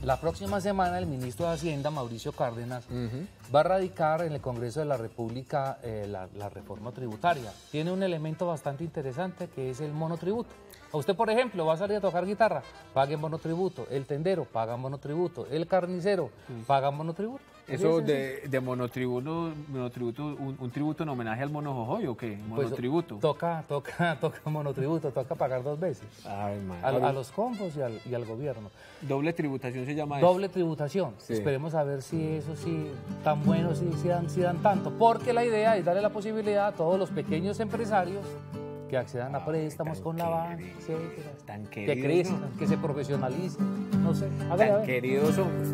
La próxima semana el ministro de Hacienda, Mauricio Cárdenas, va a radicar en el Congreso de la República la reforma tributaria. Tiene un elemento bastante interesante que es el monotributo. A usted, por ejemplo, va a salir a tocar guitarra, pague monotributo. El tendero, paga monotributo. El carnicero, paga monotributo. Eso de monotributo, un tributo en homenaje al mono Jojoy, ¿o qué? Monotributo. Pues, toca monotributo, toca pagar dos veces. Ay, A los combos y al gobierno. Doble tributación se llama eso. Doble tributación. Sí. Esperemos a ver si eso sí, tan bueno, si dan tanto. Porque la idea es darle la posibilidad a todos los pequeños empresarios que accedan a préstamos con la banca, etcétera, que crezcan, que se profesionalicen, no sé. A ver. Queridos hombres.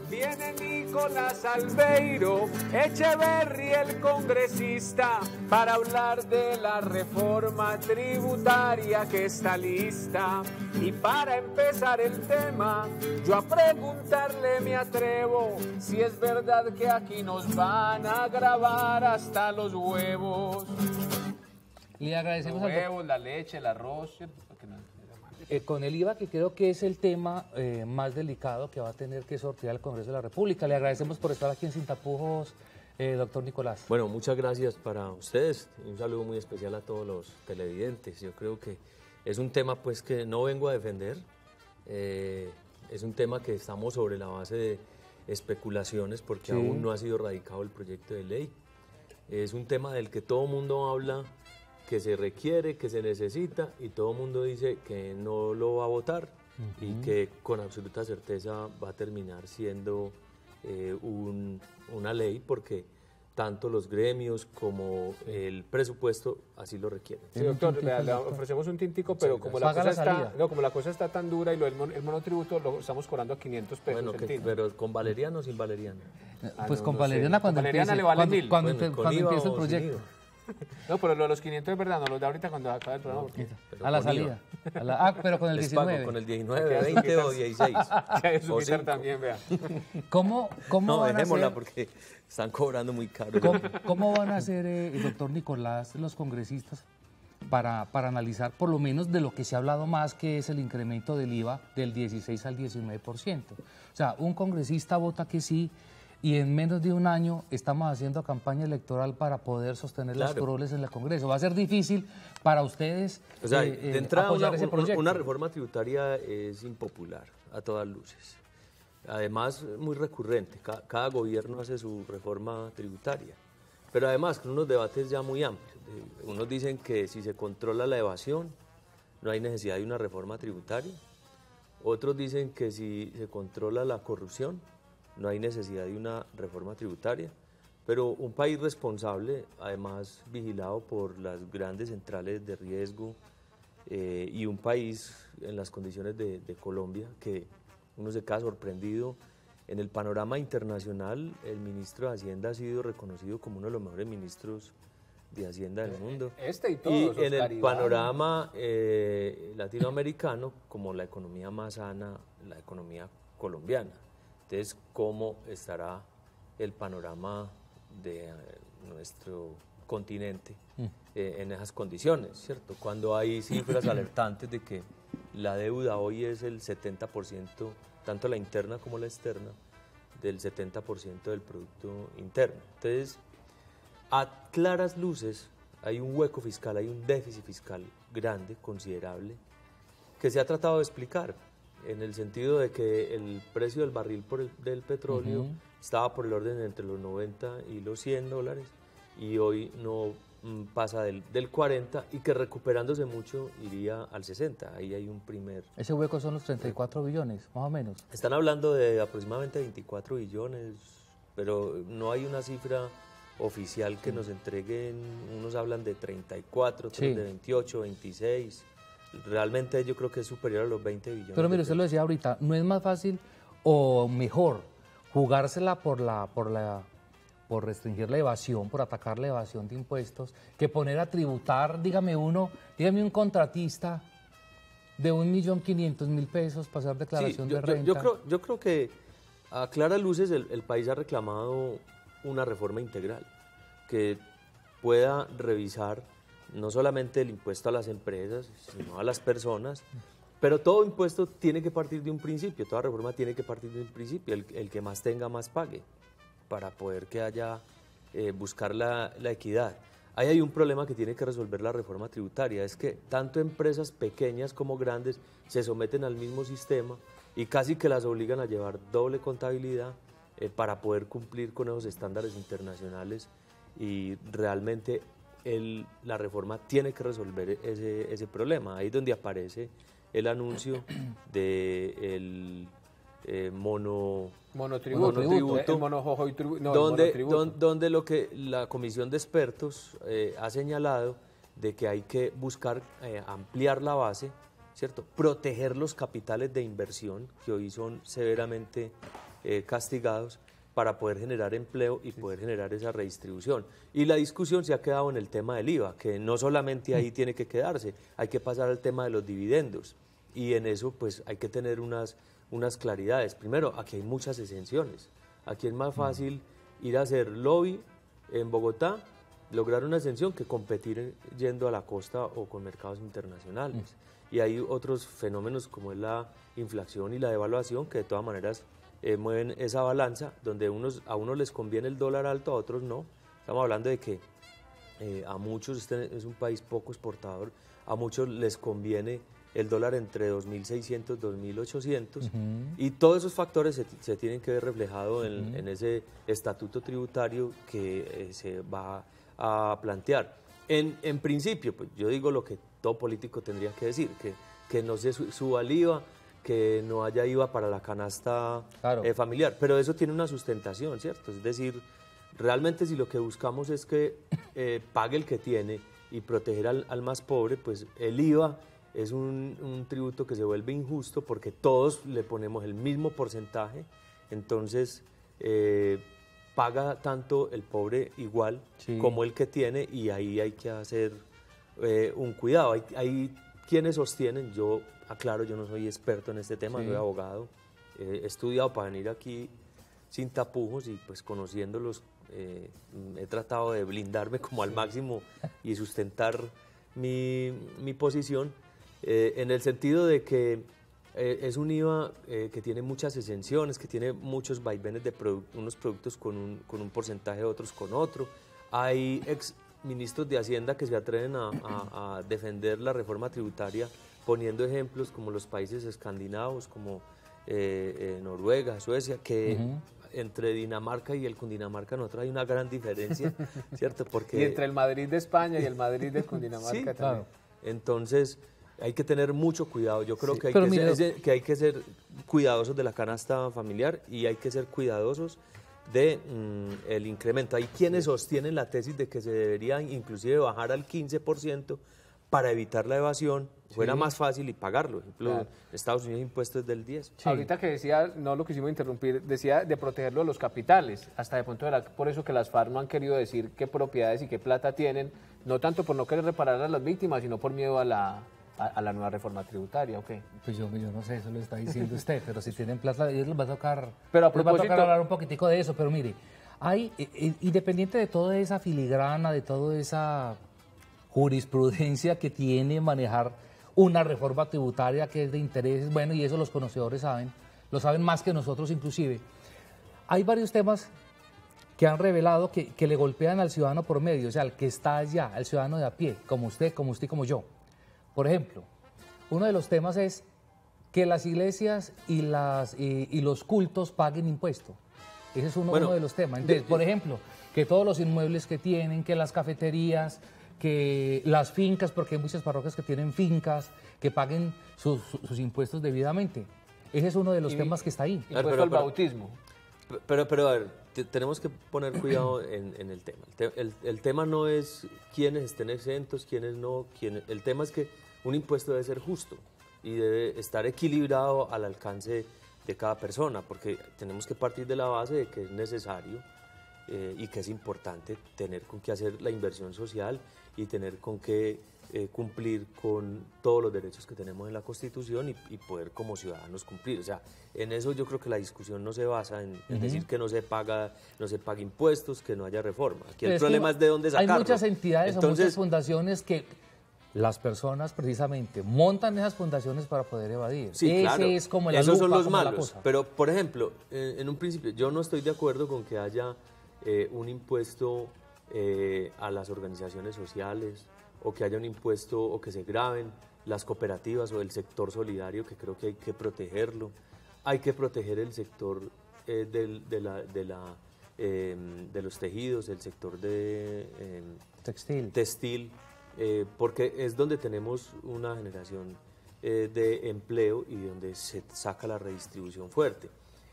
Viene Nicolás Albeiro Echeverri, el congresista, para hablar de la reforma tributaria que está lista. Y para empezar el tema, yo a preguntarle me atrevo si es verdad que aquí nos van a grabar hasta los huevos. Le agradecemos los huevos, la leche, el arroz, con el IVA, que creo que es el tema más delicado que va a tener que sortear el Congreso de la República. Le agradecemos por estar aquí en Sin Tapujos, doctor Nicolás. Bueno, muchas gracias para ustedes. Un saludo muy especial a todos los televidentes. Yo creo que es un tema pues que no vengo a defender. Es un tema que estamos sobre la base de especulaciones porque aún no ha sido radicado el proyecto de ley. Es un tema del que todo el mundo habla, que se requiere, que se necesita, y todo el mundo dice que no lo va a votar y que con absoluta certeza va a terminar siendo una ley porque tanto los gremios como el presupuesto así lo requieren. Sí, doctor, le ofrecemos un tintico, pero como la cosa está tan dura y el monotributo lo estamos cobrando a 500 pesos. Bueno, pero ¿con valeriano o sin valeriano? Pues con valeriana cuando empiece el proyecto. No, pero los 500 es verdad, no los da ahorita cuando acabe el programa. A la salida. Pero con el 19. Pago con el 19, 20 o 16. O 5 también, vea. ¿Cómo no, van dejémosla a hacer, porque están cobrando muy caro. ¿Cómo van a hacer, el doctor Nicolás, los congresistas, para analizar por lo menos de lo que se ha hablado más, que es el incremento del IVA del 16 al 19%? O sea, un congresista vota que sí, y en menos de un año estamos haciendo campaña electoral para poder sostener las curules en el Congreso. Va a ser difícil para ustedes de entrada apoyar ese proyecto. Una reforma tributaria es impopular a todas luces. Además, muy recurrente. Cada gobierno hace su reforma tributaria. Pero además, con unos debates ya muy amplios. Unos dicen que si se controla la evasión, no hay necesidad de una reforma tributaria. Otros dicen que si se controla la corrupción, no hay necesidad de una reforma tributaria, pero un país responsable, además vigilado por las grandes centrales de riesgo y un país en las condiciones de Colombia, que uno se queda sorprendido. En el panorama internacional, el ministro de Hacienda ha sido reconocido como uno de los mejores ministros de Hacienda del mundo. Y en el panorama latinoamericano, como la economía más sana, la economía colombiana. Entonces, ¿cómo estará el panorama de nuestro continente en esas condiciones, ¿cierto? Cuando hay cifras alertantes de que la deuda hoy es el 70%, tanto la interna como la externa, del 70% del Producto Interno. Entonces, a claras luces, hay un hueco fiscal, hay un déficit fiscal grande, considerable, que se ha tratado de explicar, en el sentido de que el precio del barril del petróleo estaba por el orden entre los 90 y los $100 y hoy no pasa del 40 y que recuperándose mucho iría al 60. Ahí hay un primer... Ese hueco son los 34 billones, más o menos. Están hablando de aproximadamente 24 billones, pero no hay una cifra oficial que nos entreguen. Unos hablan de 34, otros de 28, 26... Realmente yo creo que es superior a los 20 billones. Pero mire, usted lo decía ahorita, ¿no es más fácil o mejor jugársela por restringir la evasión, por atacar la evasión de impuestos, que poner a tributar, dígame un contratista de 1.500.000 pesos para hacer declaración de renta? Yo creo que a claras luces el país ha reclamado una reforma integral que pueda revisar no solamente el impuesto a las empresas, sino a las personas, Pero todo impuesto tiene que partir de un principio, toda reforma tiene que partir de un principio, el que más tenga más pague, para poder que haya, buscar la equidad. Ahí hay un problema que tiene que resolver la reforma tributaria, es que tanto empresas pequeñas como grandes se someten al mismo sistema y casi que las obligan a llevar doble contabilidad para poder cumplir con esos estándares internacionales, y realmente la reforma tiene que resolver ese problema. Ahí es donde aparece el anuncio del monotributo, donde lo que la comisión de expertos ha señalado de que hay que buscar ampliar la base, ¿cierto? Proteger los capitales de inversión que hoy son severamente castigados, para poder generar empleo y poder generar esa redistribución. Y la discusión se ha quedado en el tema del IVA, que no solamente ahí tiene que quedarse, hay que pasar al tema de los dividendos, y en eso pues hay que tener unas claridades. Primero, aquí hay muchas exenciones. Aquí es más fácil ir a hacer lobby en Bogotá, lograr una exención, que competir yendo a la costa o con mercados internacionales. Y hay otros fenómenos como es la inflación y la devaluación, que de todas maneras mueven esa balanza, donde a unos les conviene el dólar alto, a otros no. Estamos hablando de que a muchos, este es un país poco exportador, a muchos les conviene el dólar entre 2.600, 2.800, y todos esos factores se tienen que ver reflejados en ese estatuto tributario que se va a plantear. En principio, pues yo digo lo que todo político tendría que decir, que no se suba el IVA, que no haya IVA para la canasta familiar, pero eso tiene una sustentación, ¿cierto? Es decir, realmente si lo que buscamos es que pague el que tiene y proteger al más pobre, pues el IVA es un tributo que se vuelve injusto porque todos le ponemos el mismo porcentaje, entonces paga tanto el pobre igual como el que tiene, y ahí hay que hacer un cuidado. Hay quienes sostienen, yo aclaro, yo no soy experto en este tema, soy abogado, he estudiado para venir aquí sin tapujos, y pues conociéndolos he tratado de blindarme como al máximo y sustentar mi posición, en el sentido de que es un IVA que tiene muchas exenciones, que tiene muchos vaivenes de unos productos con un porcentaje, otros con otro. Hay ex ministros de Hacienda que se atreven a defender la reforma tributaria poniendo ejemplos como los países escandinavos, como Noruega, Suecia, que entre Dinamarca y el Cundinamarca nosotros hay una gran diferencia, ¿cierto? Porque, y entre el Madrid de España y el Madrid de Cundinamarca también. Claro. Entonces hay que tener mucho cuidado. Yo creo que hay que ser cuidadosos de la canasta familiar, y hay que ser cuidadosos de el incremento. Hay quienes sostienen la tesis de que se debería inclusive bajar al 15% para evitar la evasión, fuera más fácil y pagarlo. Por ejemplo, en Estados Unidos impuestos del 10. Ahorita que decía, no lo quisimos interrumpir, decía de protegerlo de los capitales, hasta de pronto por eso que las FARC no han querido decir qué propiedades y qué plata tienen, no tanto por no querer reparar a las víctimas, sino por miedo a la nueva reforma tributaria, ¿ok? Pues yo no sé, eso lo está diciendo usted, pero si tienen plata, ellos les va a tocar, pero a les va a propósito, tocar hablar un poquitico de eso, pero mire, hay, independiente de toda esa filigrana, de toda esa jurisprudencia que tiene manejar una reforma tributaria que es de intereses, bueno, y eso los conocedores saben, lo saben más que nosotros inclusive, hay varios temas que han revelado que le golpean al ciudadano por medio, o sea, al que está allá, al ciudadano de a pie, como usted y como yo. Por ejemplo, uno de los temas es que las iglesias y los cultos paguen impuesto. Ese es uno de los temas. Entonces, por ejemplo, que todos los inmuebles que tienen, que las cafeterías, que las fincas, porque hay muchas parroquias que tienen fincas, que paguen sus impuestos debidamente. Ese es uno de los temas que está ahí. Impuesto al bautismo. Pero a ver, tenemos que poner cuidado en el tema. El tema no es quiénes estén exentos, quiénes no. El tema es que un impuesto debe ser justo y debe estar equilibrado al alcance de cada persona, porque tenemos que partir de la base de que es necesario y que es importante tener con qué hacer la inversión social y tener con qué cumplir con todos los derechos que tenemos en la Constitución y poder como ciudadanos cumplir. O sea, en eso yo creo que la discusión no se basa en decir que no se paga impuestos, que no haya reforma. Aquí el problema es de dónde sacarlo. Hay muchas entidades o muchas fundaciones que las personas precisamente montan esas fundaciones para poder evadir. Sí, Ese claro. es como la Esos lupa, son los como la malos. cosa. Pero, por ejemplo, en un principio, yo no estoy de acuerdo con que haya un impuesto a las organizaciones sociales, o que haya un impuesto, o que se graben las cooperativas o el sector solidario, que creo que hay que protegerlo. Hay que proteger el sector de los tejidos, el sector de textil, porque es donde tenemos una generación de empleo y donde se saca la redistribución fuerte.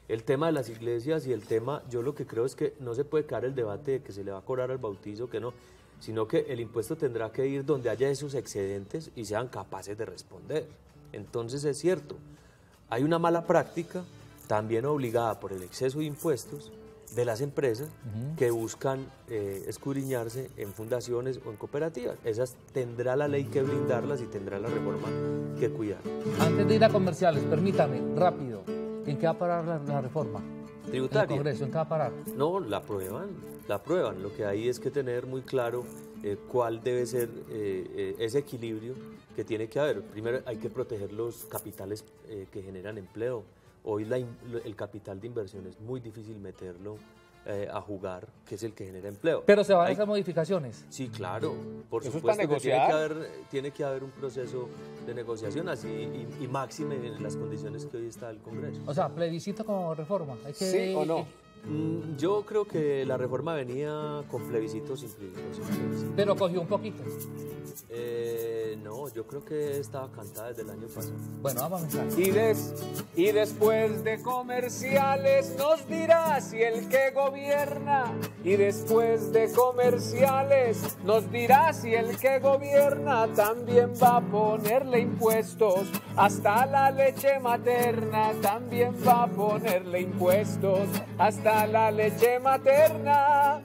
El tema de las iglesias y el tema, yo lo que creo es que no se puede caer el debate de que se le va a cobrar al bautizo, que no, sino que el impuesto tendrá que ir donde haya esos excedentes y sean capaces de responder. Entonces es cierto, hay una mala práctica, también obligada por el exceso de impuestos, de las empresas que buscan escudriñarse en fundaciones o en cooperativas. Esas tendrá la ley que blindarlas y tendrá la reforma que cuidar. Antes de ir a comerciales, permítame, rápido, ¿en qué va a parar la reforma? Tributaria. ¿En el Congreso? ¿En qué va a parar? No, la aprueban. Lo que hay es que tener muy claro cuál debe ser ese equilibrio que tiene que haber. Primero hay que proteger los capitales que generan empleo. Hoy el capital de inversión es muy difícil meterlo a jugar, que es el que genera empleo. Pero se van a hacer modificaciones. Sí, claro, por ¿Eso es supuesto para que negociar? tiene que haber un proceso de negociación así y máxime en las condiciones que hoy está el Congreso. O sea, plebiscito como reforma. Hay que, ¿Sí o no? Yo creo que la reforma venía con plebiscito sin plebiscito. Pero cogió un poquito. No, yo creo que estaba cantada desde el año pasado. Bueno, vamos a empezar. Y después de comerciales nos dirá si el que gobierna. Y después de comerciales nos dirá si el que gobierna también va a ponerle impuestos. Hasta la leche materna también va a ponerle impuestos. Hasta la leche materna.